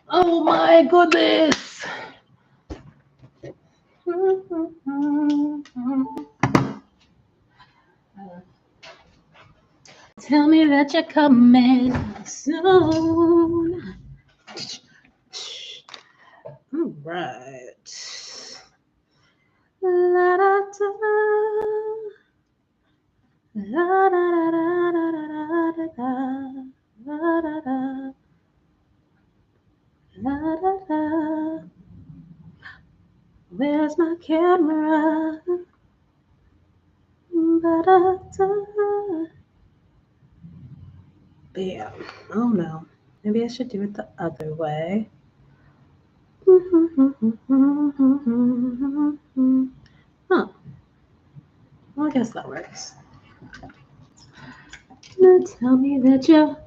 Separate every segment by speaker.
Speaker 1: Oh my goodness. Tell me that you're coming soon. All right. La, da, da. La, da, da, da, da, da, da, da. La, da, da. La, da, da. Where's my camera? Da, da, da. Bam. Oh no. Maybe I should do it the other way. Huh. Well, I guess that works. Now tell me that you're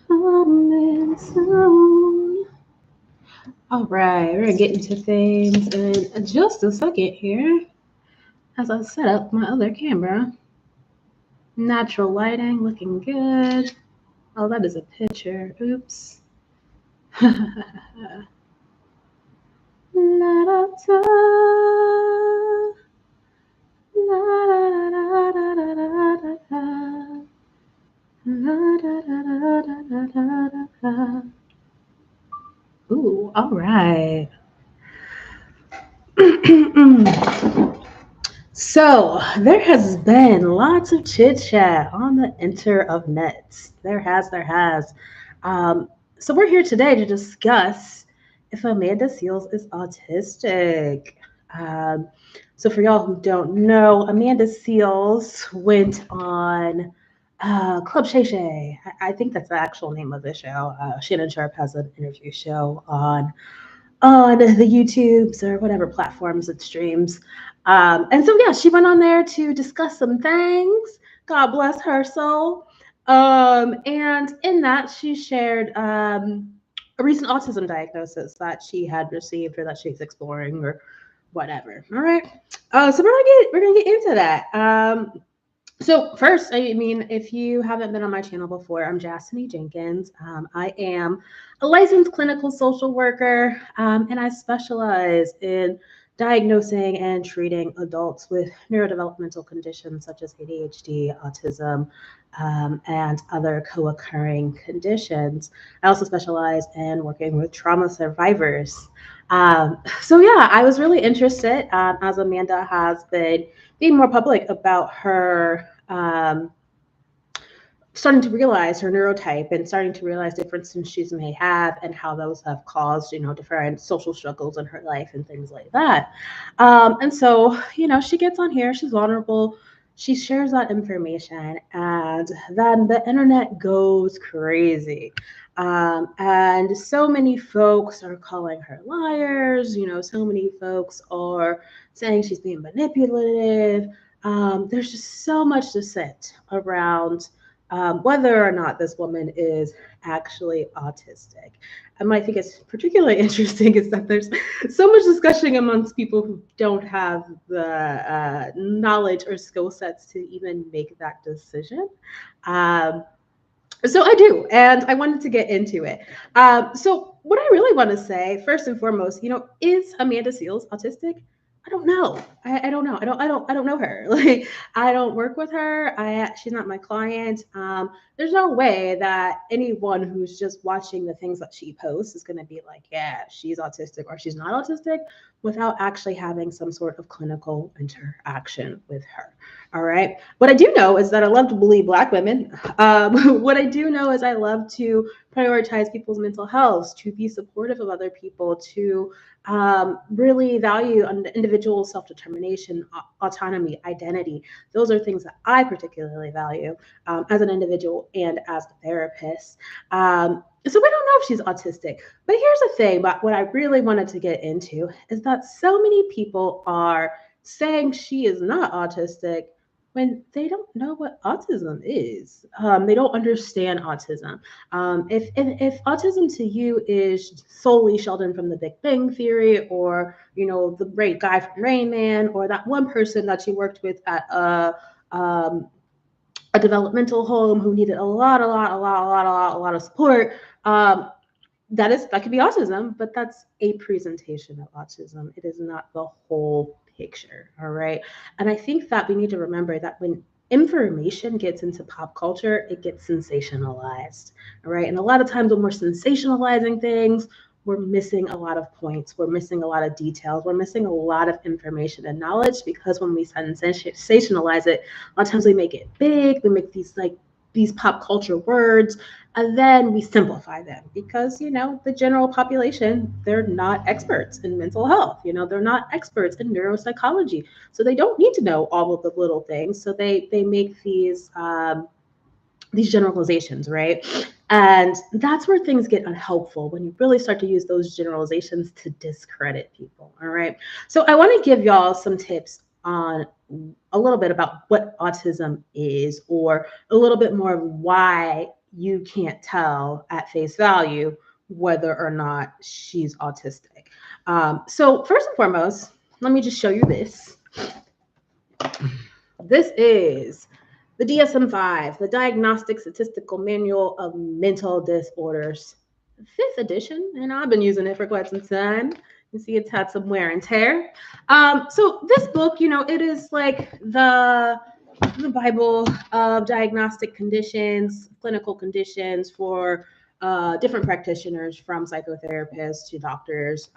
Speaker 1: coming soon. All right, we're gonna get into things in just a second here as I set up my other camera. Natural lighting, looking good. Oh, that is a picture. Oops. La, da, da. La, da, da, da, da, da, da, da. La, da, da, da, da, da, da, da. Ooh, all right. So there has been lots of chit chat on the inter of nets. There has. Um, so we're here today to discuss if Amanda Seales is autistic. Um, so for y'all who don't know, Amanda Seales went on Club Shay Shay. I think that's the actual name of the show. Shannon Sharp has an interview show on the YouTubes or whatever platforms it streams. And so, yeah, she went on there to discuss some things. God bless her soul. And in that, she shared a recent autism diagnosis that she had received or that she's exploring or whatever. All right. So we're gonna get into that. So first, I mean, if you haven't been on my channel before, I'm Jastiny Jenkins. I am a licensed clinical social worker, and I specialize in diagnosing and treating adults with neurodevelopmental conditions such as ADHD, autism, and other co-occurring conditions. I also specialize in working with trauma survivors. So yeah, I was really interested, as Amanda has been being more public about her starting to realize her neurotype and starting to realize different symptoms she may have and how those have caused, different social struggles in her life and things like that. And so, she gets on here, she's vulnerable, she shares that information, and then the internet goes crazy. And so many folks are calling her liars, so many folks are saying she's being manipulative. There's just so much to sit around whether or not this woman is actually autistic. And what I think is particularly interesting is that there's so much discussion amongst people who don't have the knowledge or skill sets to even make that decision. Um, so I do, and I wanted to get into it. So what I really want to say, first and foremost, is Amanda Seales autistic? I don't know. I don't know. I don't know her. Like I don't work with her. She's not my client. There's no way that anyone who's just watching the things that she posts is going to be like, yeah, she's autistic or she's not autistic, without actually having some sort of clinical interaction with her. All right. What I do know is that I love to bully Black women. What I do know is I love to prioritize people's mental health, to be supportive of other people, to really value individual self-determination, autonomy, identity. Those are things that I particularly value as an individual and as a therapist. So we don't know if she's autistic, but here's the thing about what I really wanted to get into is that so many people are saying she is not autistic when they don't know what autism is. They don't understand autism. If autism to you is solely Sheldon from the Big Bang Theory, or the great guy from Rain Man, or that one person that you worked with at um, a developmental home, who needed a lot of support, um, that could be autism, but that's a presentation of autism. It is not the whole picture. All right. And I think that we need to remember that when information gets into pop culture, it gets sensationalized. All right. And a lot of times when we're sensationalizing things, we're missing a lot of points. We're missing a lot of details. We're missing a lot of information and knowledge, because when we sensationalize it, a lot of times we make it big. We make these pop culture words, and then we simplify them, because the general population, they're not experts in mental health. They're not experts in neuropsychology, so they don't need to know all of the little things. So they make these generalizations, right? And that's where things get unhelpful, when you really start to use those generalizations to discredit people. All right. So I want to give y'all some tips on a little bit about what autism is, or a little bit more of why you can't tell at face value whether or not she's autistic. So first and foremost, let me just show you this. This is the DSM-5, the Diagnostic Statistical Manual of Mental Disorders, 5th edition, and I've been using it for quite some time. You see it's had some wear and tear. So this book, it is like the Bible of diagnostic conditions, clinical conditions for different practitioners, from psychotherapists to doctors,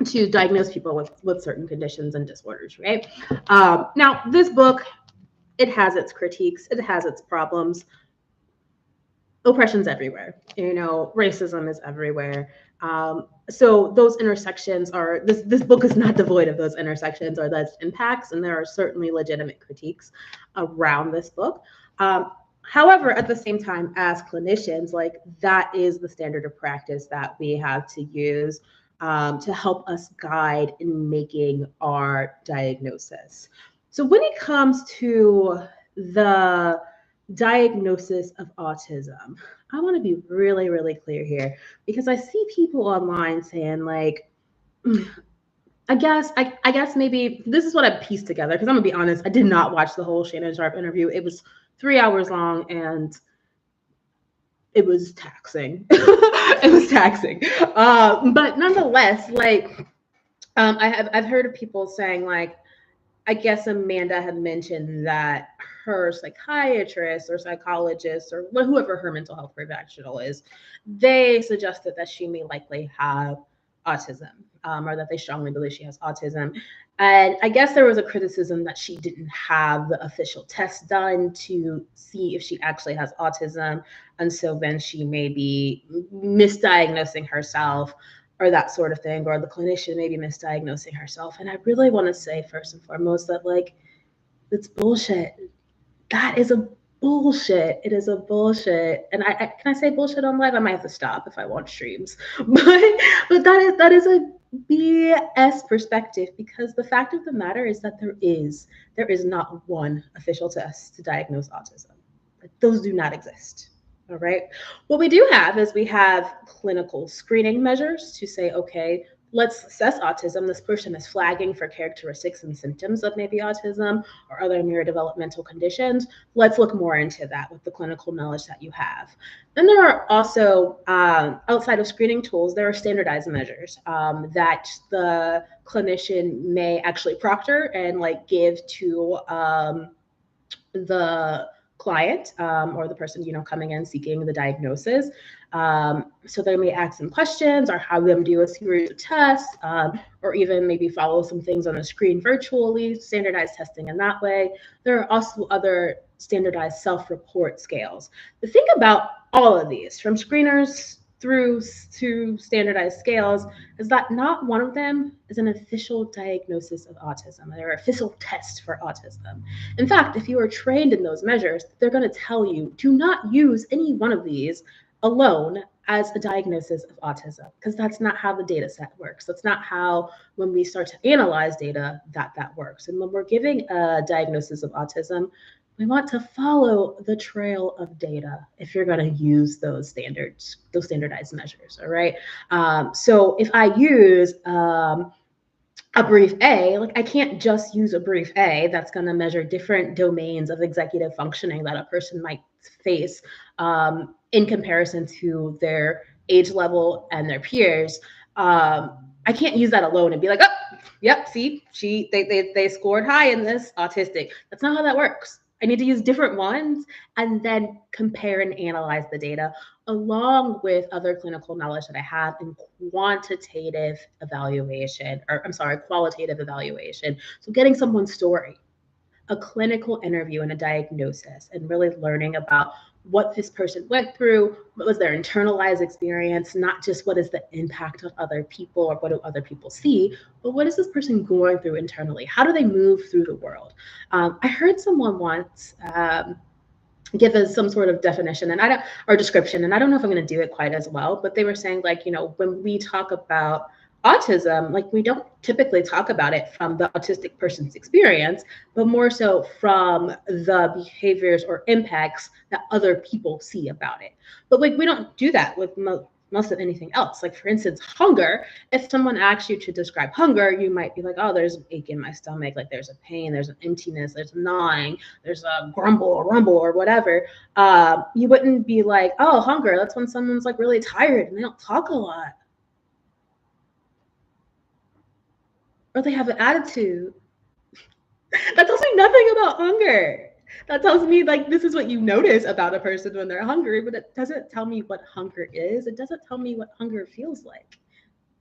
Speaker 1: to diagnose people with certain conditions and disorders, right? Now, this book, it has its critiques, it has its problems. Oppression's everywhere, racism is everywhere. So those intersections are, this book is not devoid of those intersections or those impacts, and there are certainly legitimate critiques around this book. However, at the same time, as clinicians, like, that is the standard of practice that we have to use to help us guide in making our diagnosis. So when it comes to the diagnosis of autism, I want to be really, really clear here, because I see people online saying, like, I guess maybe this is what I pieced together, because I'm gonna be honest, I did not watch the whole Shannon Sharp interview. It was 3 hours long, and it was taxing. It was taxing. But nonetheless, like, I've heard of people saying, like, I guess Amanda had mentioned that her psychiatrist or psychologist, or whoever her mental health professional is, they suggested that she may likely have autism, or that they strongly believe she has autism. And I guess there was a criticism that she didn't have the official test done to see if she actually has autism. And so then she may be misdiagnosing herself, or that sort of thing, or the clinician may be misdiagnosing herself. And I really want to say, first and foremost, that, like, it's bullshit. That is a bullshit. It is a bullshit. And I can I say bullshit on live? I might have to stop if I want streams. But that is a BS perspective, because the fact of the matter is that there is not one official test to diagnose autism. Those do not exist. All right. What we do have is we have clinical screening measures to say, okay, let's assess autism. This person is flagging for characteristics and symptoms of maybe autism or other neurodevelopmental conditions. Let's look more into that with the clinical knowledge that you have. Then there are also, outside of screening tools, there are standardized measures that the clinician may actually proctor and, like, give to the client, or the person coming in seeking the diagnosis. So they may ask some questions, or have them do a series of tests, or even maybe follow some things on the screen virtually, standardized testing in that way. There are also other standardized self-report scales. The thing about all of these, from screeners through to standardized scales, is that not one of them is an official diagnosis of autism. They're an official test for autism. In fact, if you are trained in those measures, they're going to tell you, do not use any one of these alone as a diagnosis of autism, because that's not how the data set works. That's not how, when we start to analyze data, that works. And when we're giving a diagnosis of autism, we want to follow the trail of data if you're going to use those standardized measures. All right. So if I use a brief A, like I can't just use a brief A that's going to measure different domains of executive functioning that a person might face in comparison to their age level and their peers. I can't use that alone and be like, oh, yep, see, they scored high in this autistic. That's not how that works. I need to use different ones and then compare and analyze the data along with other clinical knowledge that I have in quantitative evaluation, or I'm sorry, qualitative evaluation. So getting someone's story, a clinical interview and a diagnosis, and really learning about what this person went through, what was their internalized experience, not just what is the impact on other people or what do other people see, but what is this person going through internally? How do they move through the world? I heard someone once give us some sort of definition and I don't or description, and I don't know if I'm going to do it quite as well, but they were saying like, when we talk about autism, like we don't typically talk about it from the autistic person's experience, but more so from the behaviors or impacts that other people see about it. But like we don't do that with most of anything else. Like for instance, hunger. If someone asks you to describe hunger, you might be like, oh, there's an ache in my stomach, like there's a pain, there's an emptiness, there's gnawing, there's a grumble or rumble or whatever. You wouldn't be like, oh, hunger, that's when someone's like really tired and they don't talk a lot, or they have an attitude. That tells me nothing about hunger. That tells me like this is what you notice about a person when they're hungry, but it doesn't tell me what hunger is. It doesn't tell me what hunger feels like.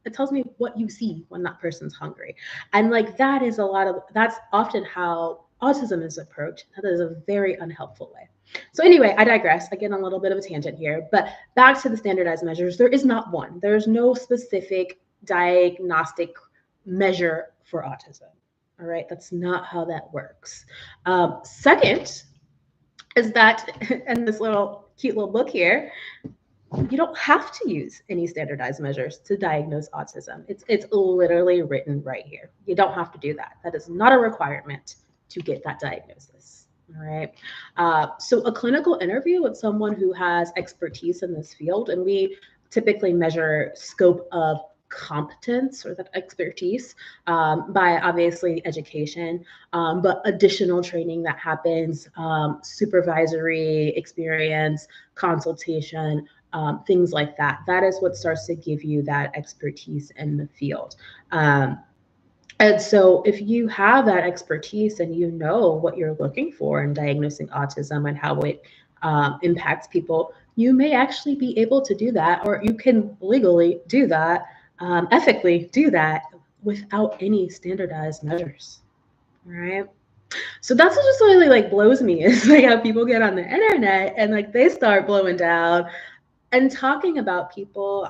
Speaker 1: It tells me what you see when that person's hungry. And like that's often how autism is approached. That is a very unhelpful way. So anyway, I digress. I get on a little bit of a tangent here, but back to the standardized measures. There is not one. There's no specific diagnostic measure for autism. All right, that's not how that works. Second is that in this cute little book here, you don't have to use any standardized measures to diagnose autism. It's literally written right here. You don't have to do that. That is not a requirement to get that diagnosis. All right. So a clinical interview with someone who has expertise in this field, and we typically measure scope of competence or that expertise by obviously education, but additional training that happens, supervisory experience, consultation, things like that. That is what starts to give you that expertise in the field. And so if you have that expertise and you know what you're looking for in diagnosing autism and how it impacts people, you may actually be able to do that, or you can legally do that, ethically do that without any standardized measures. Right? So that's what just really like blows me is like how people get on the internet and like they start blowing down and talking about people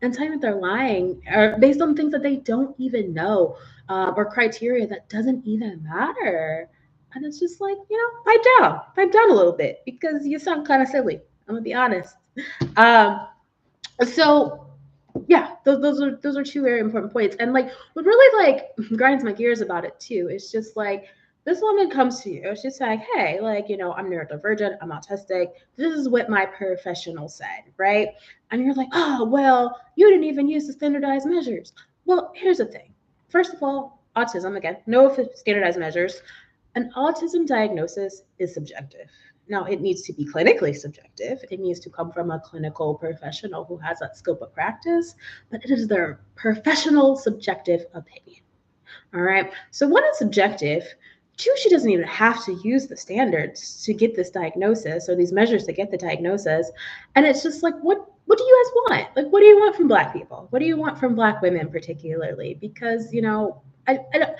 Speaker 1: and telling that they're lying or based on things that they don't even know or criteria that doesn't even matter. And it's just like, pipe down a little bit because you sound kind of silly. I'm gonna be honest. So yeah, those are two very important points. And like what really like grinds my gears about it too is just like this woman comes to you, she's like, hey, like, I'm neurodivergent, I'm autistic, this is what my professional said, right? And you're like, oh, well, you didn't even use the standardized measures. Well, here's the thing. First of all, autism, again, no standardized measures. An autism diagnosis is subjective. Now, it needs to be clinically subjective. It needs to come from a clinical professional who has that scope of practice, but it is their professional subjective opinion. All right. So one is subjective. Two, she doesn't even have to use the standards to get this diagnosis or these measures to get the diagnosis. And it's just like, what do you guys want? Like, what do you want from Black people? What do you want from Black women particularly? Because, I don't,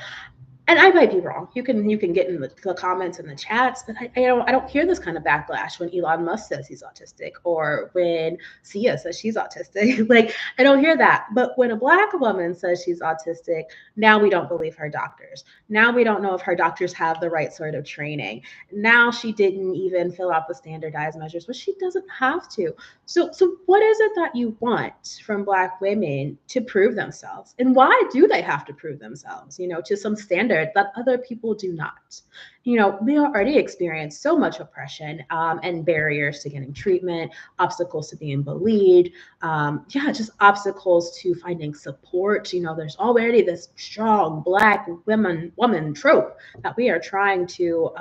Speaker 1: and I might be wrong. You can get in the comments and the chats, but I don't hear this kind of backlash when Elon Musk says he's autistic or when Sia says she's autistic. Like I don't hear that. But when a Black woman says she's autistic, now we don't believe her doctors. Now we don't know if her doctors have the right sort of training. Now she didn't even fill out the standardized measures, but she doesn't have to. So what is it that you want from Black women to prove themselves? And why do they have to prove themselves, to some standard standard that other people do not. We already experience so much oppression and barriers to getting treatment, obstacles to being bullied, just obstacles to finding support. There's already this strong Black woman trope that we are trying to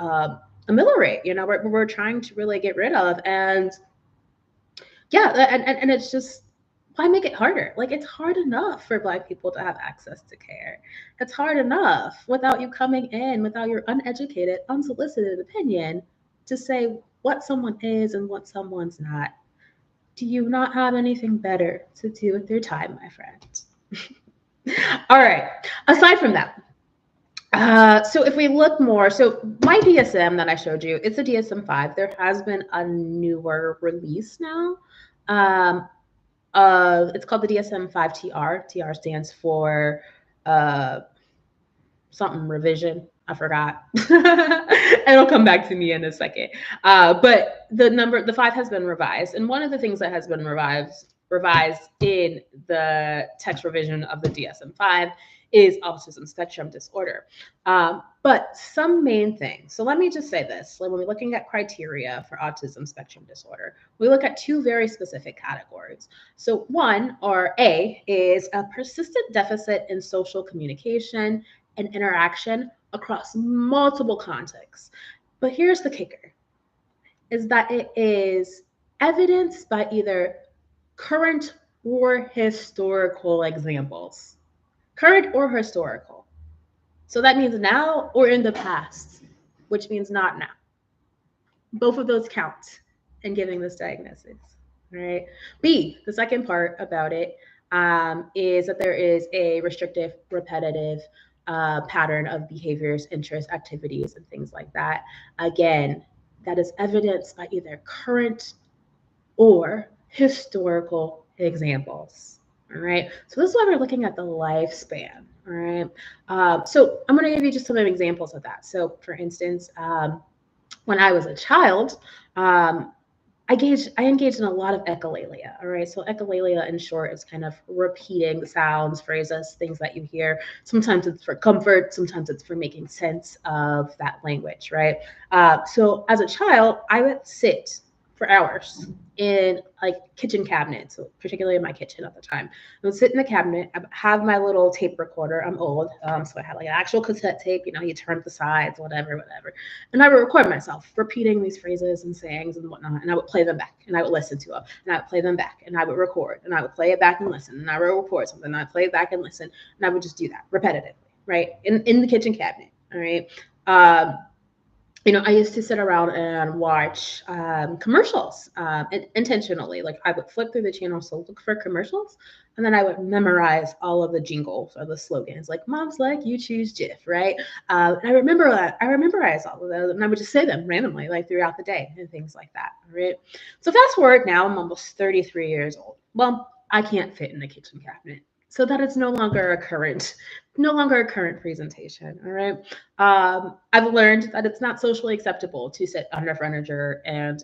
Speaker 1: ameliorate. We're trying to really get rid of, and and it's just, why make it harder? Like, it's hard enough for Black people to have access to care. It's hard enough without you coming in, without your uneducated, unsolicited opinion to say what someone is and what someone's not. Do you not have anything better to do with your time, my friend? All right. Aside from that, so if we look more, so my DSM that I showed you, it's a DSM-5. There has been a newer release now. It's called the DSM-5 TR. TR stands for something revision. I forgot. It'll come back to me in a second. But the 5 has been revised, and one of the things that has been revised in the text revision of the DSM-5 is autism spectrum disorder. But some main things. So let me just say this. Like, when we're looking at criteria for autism spectrum disorder, we look at 2 very specific categories. So one, or A, is a persistent deficit in social communication and interaction across multiple contexts. But here's the kicker, is that it is evidenced by either current or historical examples. Current or historical. So that means now or in the past, which means not now. Both of those count in giving this diagnosis, right? B, the second part about it is that there is a restrictive, repetitive pattern of behaviors, interests, activities, and things like that. Again, that is evidenced by either current or historical examples. All right. So this is why we're looking at the lifespan. All right. So I'm going to give you just some examples of that. So for instance, when I was a child, I engaged in a lot of echolalia. All right. So echolalia, in short, is kind of repeating sounds, phrases, things that you hear. Sometimes it's for comfort. Sometimes it's for making sense of that language. Right. So as a child, I would sit for hours in like kitchen cabinets, so particularly in my kitchen at the time. I would sit in the cabinet, I have my little tape recorder. I'm old, so I had like an actual cassette tape, you turn the sides, whatever. And I would record myself repeating these phrases and sayings and whatnot, and I would play them back, and I would listen to them, and I would play them back, and I would record, and I would play it back and listen, and I would record something, and I'd play it back and listen, and I would just do that repetitively, right? In the kitchen cabinet, all right? I used to sit around and watch commercials intentionally. Like, I would flip through the channels to look for commercials, and then I would memorize all of the jingles or the slogans, like "Mom's like you choose Jif," right? And I memorized all of those, and I would just say them randomly, like throughout the day, and things like that. Right. So fast forward now, I'm almost 33 years old. Well, I can't fit in the kitchen cabinet, so that is no longer a current presentation. All right. I've learned that it's not socially acceptable to sit under furniture and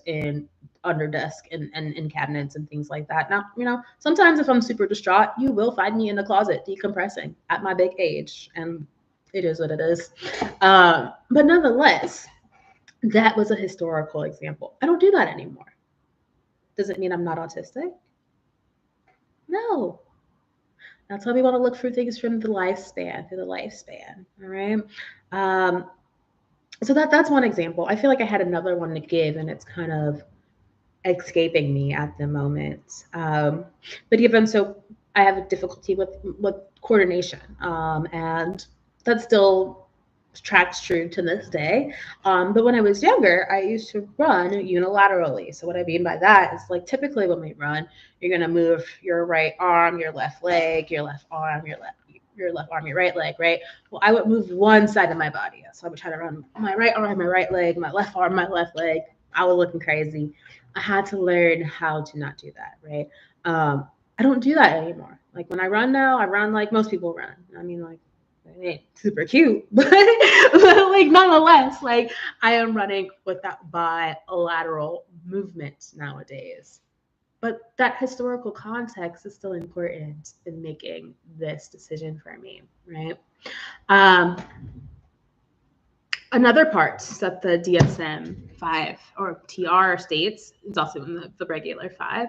Speaker 1: under desk and in cabinets and things like that. Now, sometimes if I'm super distraught, you will find me in the closet decompressing at my big age, and it is what it is. But nonetheless, that was a historical example. I don't do that anymore. Does it mean I'm not autistic? No. That's why we want to look for things from the lifespan, all right? So that's one example. I feel like I had another one to give, and it's kind of escaping me at the moment. But even so, I have a difficulty with coordination, and that still tracks true to this day. But when I was younger, I used to run unilaterally. So what I mean by that is, like, typically when we run, you're going to move your right arm, your left leg, your left arm, your left arm, your right leg, right? Well, I would move one side of my body. So I would try to run my right arm, my right leg, my left arm, my left leg. I was looking crazy. I had to learn how to not do that, right? I don't do that anymore. Like, when I run now, I run like most people run. I mean, like, it ain't super cute, but like, nonetheless, like, I am running with that bilateral movement nowadays. But that historical context is still important in making this decision for me, right? Another part that the DSM-5 or TR states is also in the regular 5.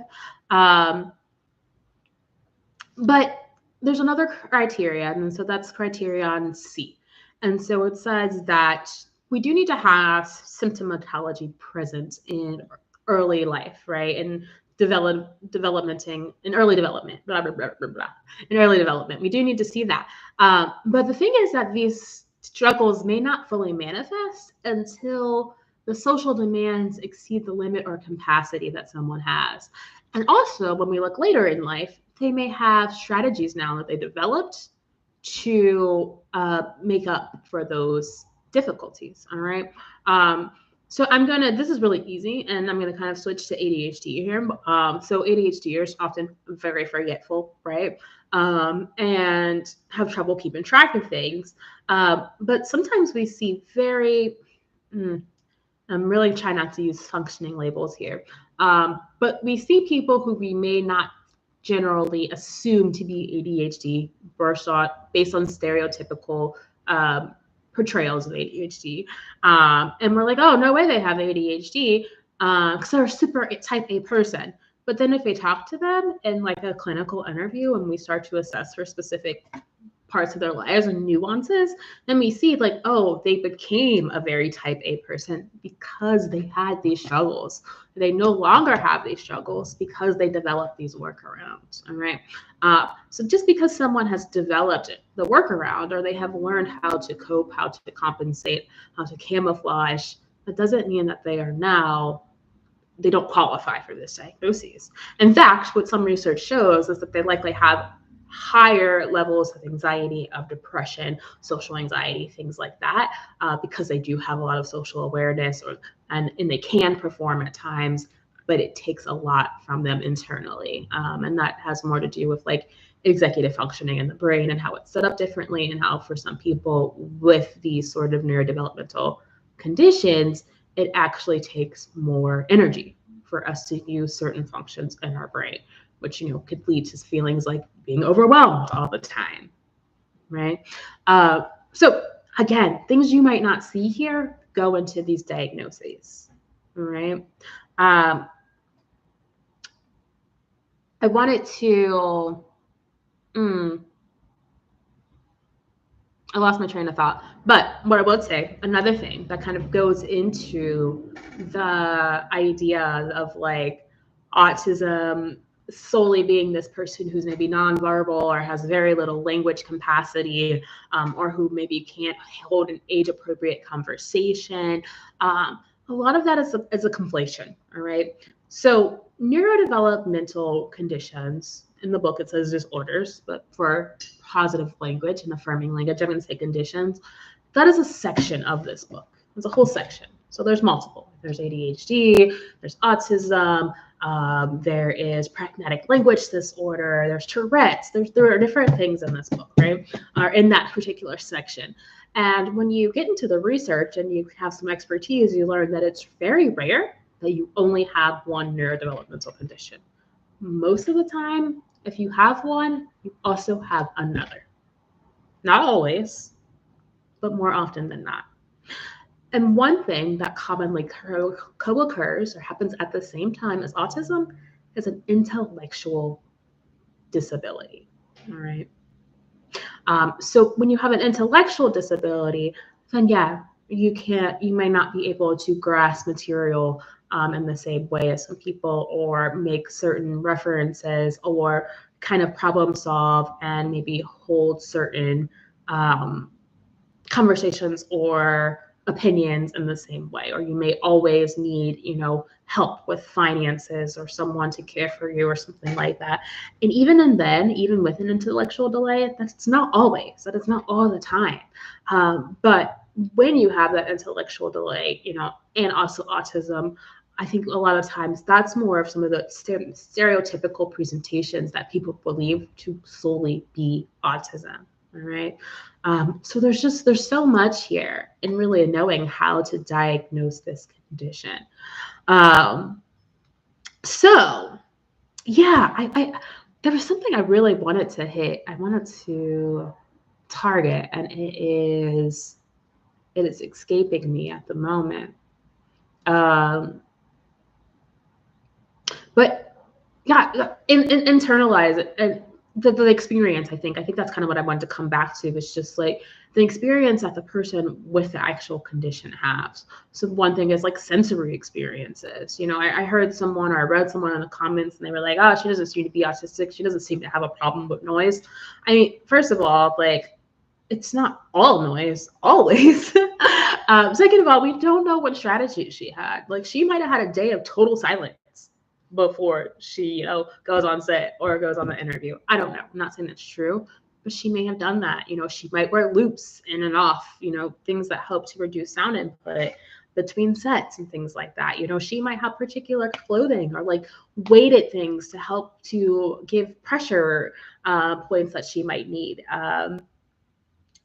Speaker 1: But there's another criteria, and so that's criterion C. And so it says that we do need to have symptomatology present in early life, right? In developmenting in early development, blah blah blah blah blah. In early development, we do need to see that. But the thing is that these struggles may not fully manifest until the social demands exceed the limit or capacity that someone has. And also, when we look later in life, they may have strategies now that they developed to make up for those difficulties. All right. So this is really easy, and I'm gonna kind of switch to ADHD here. So ADHDers often very forgetful, right? And have trouble keeping track of things. But sometimes we see I'm really trying not to use functioning labels here. But we see people who we may not generally assume to be ADHD based on stereotypical portrayals of ADHD. And we're like, oh, no way they have ADHD because they're a super type A person. But then if we talk to them in like a clinical interview and we start to assess for specific parts of their lives and nuances, then we see like, oh, they became a very type A person because they had these struggles. They no longer have these struggles because they developed these workarounds. All right. So just because someone has developed the workaround or they have learned how to cope, how to compensate, how to camouflage, that doesn't mean that they don't qualify for this diagnosis. In fact, what some research shows is that they likely have higher levels of anxiety, of depression, social anxiety, things like that, because they do have a lot of social awareness and they can perform at times, but it takes a lot from them internally. And that has more to do with like executive functioning in the brain and how it's set up differently, and how for some people with these sort of neurodevelopmental conditions, it actually takes more energy for us to use certain functions in our brain, which could lead to feelings like being overwhelmed all the time, right? So again, things you might not see here go into these diagnoses, right? I wanted to. I lost my train of thought. But what I would say, another thing that kind of goes into the idea of like autism solely being this person who's maybe nonverbal or has very little language capacity, or who maybe can't hold an age-appropriate conversation. A lot of that is a conflation, all right? So neurodevelopmental conditions, in the book it says disorders, but for positive language and affirming language, I'm going to say conditions. That is a section of this book. It's a whole section. So there's multiple. There's ADHD, there's autism, there is pragmatic language disorder, there's Tourette's, there are different things in this book, right? Are in that particular section. And when you get into the research and you have some expertise, you learn that it's very rare that you only have one neurodevelopmental condition. Most of the time, if you have one, you also have another. Not always, but more often than not. And one thing that commonly co-occurs or happens at the same time as autism is an intellectual disability. All right. So when you have an intellectual disability, then yeah, you may not be able to grasp material in the same way as some people, or make certain references, or kind of problem solve and maybe hold certain conversations or opinions in the same way. Or you may always need, help with finances or someone to care for you or something like that. And even with an intellectual delay, that's not always, that is not all the time. But when you have that intellectual delay, and also autism, I think a lot of times that's more of some of the stereotypical presentations that people believe to solely be autism. All right. So there's so much here in really knowing how to diagnose this condition. So yeah, I there was something I really wanted to hit. I wanted to target, and it is It is escaping me at the moment. Um, but yeah, internalize it and the experience. I think that's kind of what I wanted to come back to. It's just like the experience that the person with the actual condition has. So one thing is like sensory experiences. I heard someone or I read someone in the comments and they were like, oh, she doesn't seem to be autistic. She doesn't seem to have a problem with noise. I mean, first of all, like, it's not all noise always. Second of all, we don't know what strategy she had. Like, she might have had a day of total silence before she, goes on set or goes on the interview. I don't know. I'm not saying that's true, but she may have done that. She might wear loops in and off, things that help to reduce sound input between sets and things like that. She might have particular clothing or like weighted things to help to give pressure points that she might need.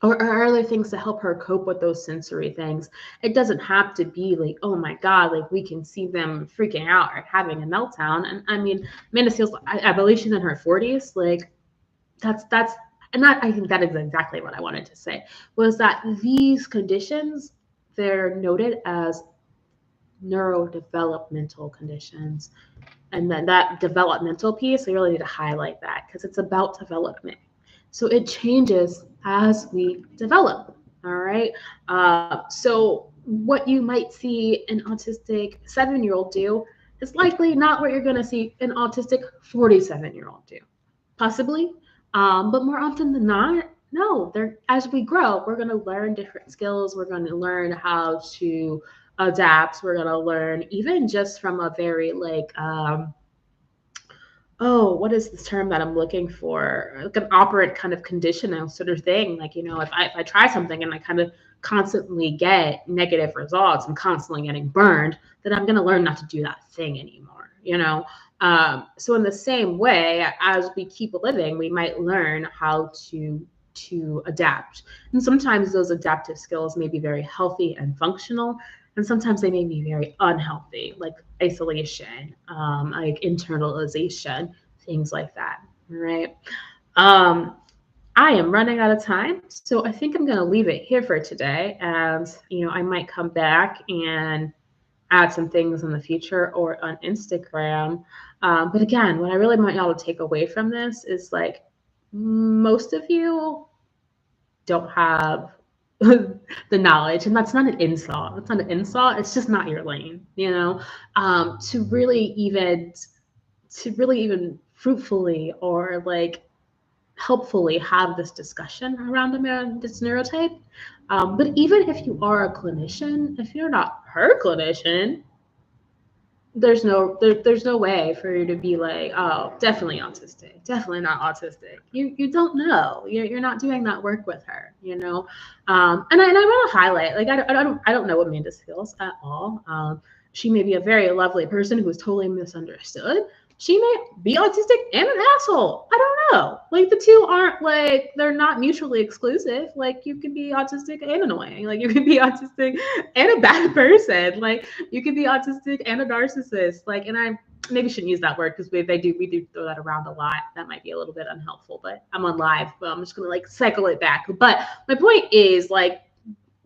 Speaker 1: Or other things to help her cope with those sensory things. It doesn't have to be like, oh my God, like we can see them freaking out or having a meltdown. And I mean, Amanda Seales, I believe she's in her 40s. Like that's, and that, I think that is exactly what I wanted to say, was that these conditions, they're noted as neurodevelopmental conditions. And then that developmental piece, we really need to highlight that because it's about development. So it changes as we develop. All right. So what you might see an autistic 7-year-old do is likely not what you're going to see an autistic 47-year-old do. Possibly. But more often than not, no, as we grow, we're going to learn different skills. We're going to learn how to adapt. We're going to learn even just from a very like, what is this term that I'm looking for? Like an operant kind of conditioning sort of thing. Like, if I try something and I kind of constantly get negative results and constantly getting burned, then I'm going to learn not to do that thing anymore. So in the same way, as we keep living, we might learn how to adapt. And sometimes those adaptive skills may be very healthy and functional, and sometimes they may be very unhealthy, like isolation, like internalization, things like that. Right. I am running out of time, so I think I'm going to leave it here for today. And I might come back and add some things in the future or on Instagram. But again, what I really want y'all to take away from this is like, most of you don't have the knowledge, and that's not an insult. It's not an insult. It's just not your lane, to really even fruitfully or like helpfully have this discussion around this neurotype. But even if you are a clinician, if you're not her clinician, there's no way for you to be like, oh, definitely autistic, definitely not autistic. You don't know. You're not doing that work with her, And I want to highlight, like, I don't know Amanda Seales at all. She may be a very lovely person who is totally misunderstood. She may be autistic and an asshole. I don't know. Like, the two aren't like, they're not mutually exclusive. Like, you can be autistic and annoying. Like, you can be autistic and a bad person. Like, you can be autistic and a narcissist. Like, and I maybe shouldn't use that word because we do throw that around a lot. That might be a little bit unhelpful, but I'm on live, but I'm just gonna like cycle it back. But my point is, like,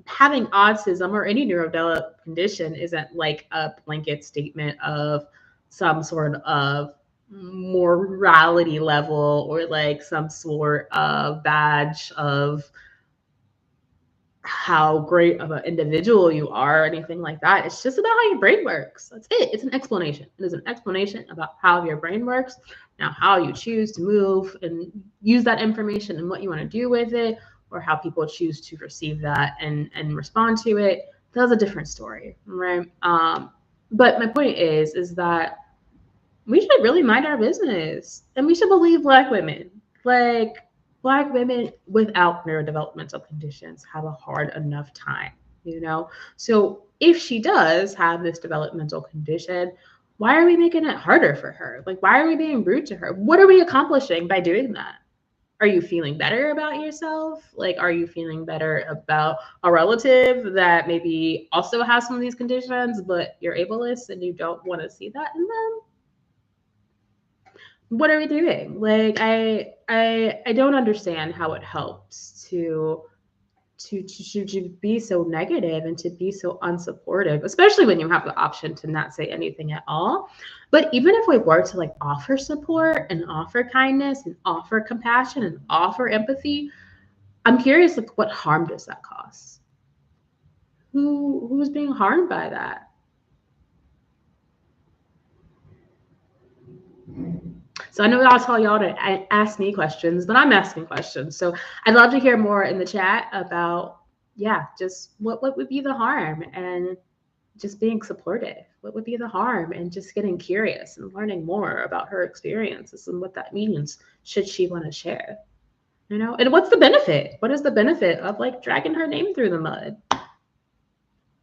Speaker 1: having autism or any neurodevelopmental condition isn't like a blanket statement of some sort of morality level or like some sort of badge of how great of an individual you are or anything like that. It's just about how your brain works. That's it. It's an explanation. It is an explanation about how your brain works. Now, how you choose to move and use that information and what you want to do with it, or how people choose to receive that and respond to it, that's a different story, right? But my point is that we should really mind our business, and we should believe Black women. Like, Black women without neurodevelopmental conditions have a hard enough time, So if she does have this developmental condition, why are we making it harder for her? Like, why are we being rude to her? What are we accomplishing by doing that? Are you feeling better about yourself? Like, are you feeling better about a relative that maybe also has some of these conditions, but you're ableist and you don't want to see that in them? What are we doing? Like, I don't understand how it helps to to be so negative and to be so unsupportive, especially when you have the option to not say anything at all. But even if we were to like offer support and offer kindness and offer compassion and offer empathy, I'm curious, like, what harm does that cause? Who's being harmed by that? So I know I'll tell y'all to ask me questions, but I'm asking questions. So I'd love to hear more in the chat about, yeah, just what would be the harm, and just being supportive. What would be the harm, and just getting curious and learning more about her experiences and what that means should she want to share. You know, and what's the benefit? What is the benefit of like dragging her name through the mud?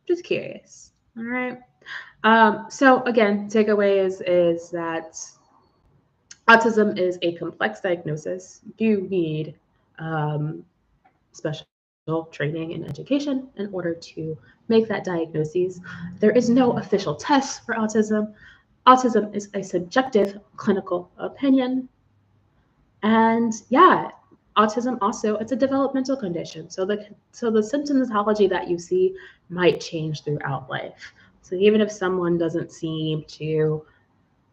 Speaker 1: Just curious. All right. So again, takeaway is that autism is a complex diagnosis. You need special training and education in order to make that diagnosis. There is no official test for autism. Autism is a subjective clinical opinion. And yeah, autism also, it's a developmental condition. So the symptomatology that you see might change throughout life. So even if someone doesn't seem to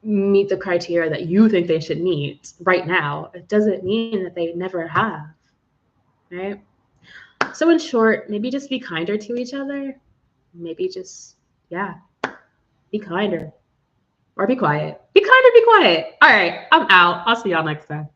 Speaker 1: meet the criteria that you think they should meet right now, it doesn't mean that they never have, right? So in short, maybe just be kinder to each other. Maybe just, yeah, be kinder. Or be quiet. Be kind or be quiet. All right, I'm out. I'll see y'all next time.